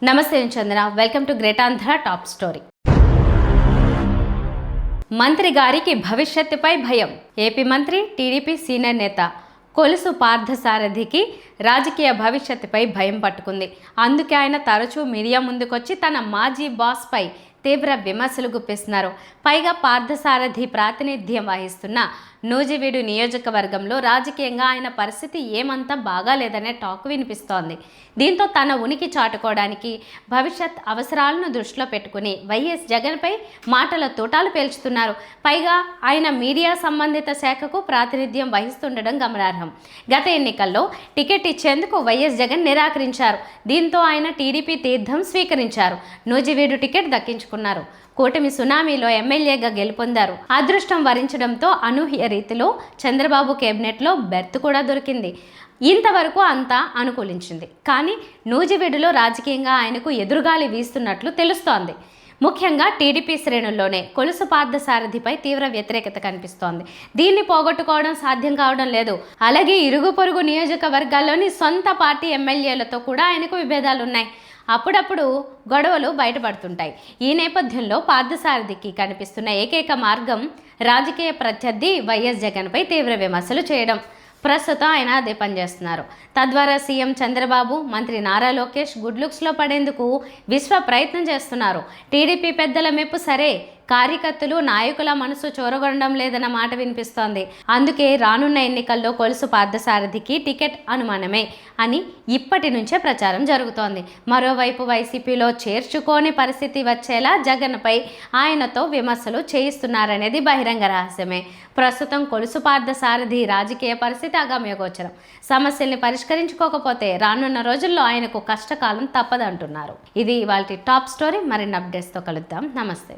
నమస్తే నేను Chandana. Welcome to Great Andhra top story. మంత్రి గారికి భవిష్యత్తుపై భయం. ఏపీ మంత్రి, టీడీపీ సీనియర్ నేత కొలుసు పార్థసారథికి రాజకీయ భవిష్యత్తుపై భయం పట్టుకుంది. అందుకే ఆయన తరచూ మీడియా ముందుకొచ్చి తన మాజీ బాస్పై తీవ్ర విమర్శలు గుప్పిస్తున్నారు. పైగా పార్థసారథి ప్రాతినిధ్యం వహిస్తున్న నూజివీడు నియోజకవర్గంలో రాజకీయంగా ఆయన పరిస్థితి ఏమంతా బాగాలేదనే టాక్ వినిపిస్తోంది. దీంతో తన ఉనికి చాటుకోవడానికి భవిష్యత్ అవసరాలను దృష్టిలో పెట్టుకుని వైఎస్ జగన్పై మాటల తూటాలు పేల్చుతున్నారు. పైగా ఆయన మీడియా సంబంధిత శాఖకు ప్రాతినిధ్యం వహిస్తుండడం గమనార్హం. గత ఎన్నికల్లో టికెట్ ఇచ్చేందుకు వైఎస్ జగన్ నిరాకరించారు. దీంతో ఆయన టీడీపీ తీర్థం స్వీకరించారు. నూజివీడు టికెట్ దక్కించుకున్నారు. కూటమి సునామీలో ఎమ్మెల్యేగా గెలుపొందారు. అదృష్టం వరించడంతో అనూహ్య రీతిలో చంద్రబాబు కేబినెట్లో బెర్త్ కూడా దొరికింది. ఇంతవరకు అంతా అనుకూలించింది. కానీ నూజివీడులో రాజకీయంగా ఆయనకు ఎదురుగాలి వీస్తున్నట్లు తెలుస్తోంది. ముఖ్యంగా టీడీపీ శ్రేణుల్లోనే కొలుసు పార్థసారథిపై తీవ్ర వ్యతిరేకత కనిపిస్తోంది. దీన్ని పోగొట్టుకోవడం సాధ్యం కావడం లేదు. అలాగే ఇరుగు పొరుగు నియోజకవర్గాల్లోని సొంత పార్టీ ఎమ్మెల్యేలతో కూడా ఆయనకు విభేదాలున్నాయి. అప్పుడప్పుడు గొడవలు బయటపడుతుంటాయి. ఈ నేపథ్యంలో పార్థసారథికి కనిపిస్తున్న ఏకైక మార్గం రాజకీయ ప్రత్యర్థి వైఎస్ జగన్పై తీవ్ర విమర్శలు చేయడం. ప్రస్తుతం ఆయన అదే పనిచేస్తున్నారు. తద్వారా సీఎం చంద్రబాబు, మంత్రి నారా లోకేష్ గుడ్ లుక్స్లో పడేందుకు విశ్వ ప్రయత్నం చేస్తున్నారు. టీడీపీ పెద్దల మెప్పు సరే, కార్యకర్తలు, నాయకుల మనసు చూరగొనడం లేదన్న మాట వినిపిస్తోంది. అందుకే రానున్న ఎన్నికల్లో కొలుసు పార్థసారథికి టికెట్ అనుమానమే అని ఇప్పటి నుంచే ప్రచారం జరుగుతోంది. మరోవైపు వైసీపీలో చేర్చుకోని పరిస్థితి వచ్చేలా జగన్పై ఆయనతో విమర్శలు చేయిస్తున్నారనేది బహిరంగ రహస్యమే. ప్రస్తుతం కొలుసు పార్థసారథి రాజకీయ పరిస్థితి అగమ్యగోచరం. సమస్యల్ని పరిష్కరించుకోకపోతే రానున్న రోజుల్లో ఆయనకు కష్టకాలం తప్పదంటున్నారు. ఇది ఇవాల్టి టాప్ స్టోరీ. మరిన్ని అప్డేట్స్తో కలుద్దాం. నమస్తే.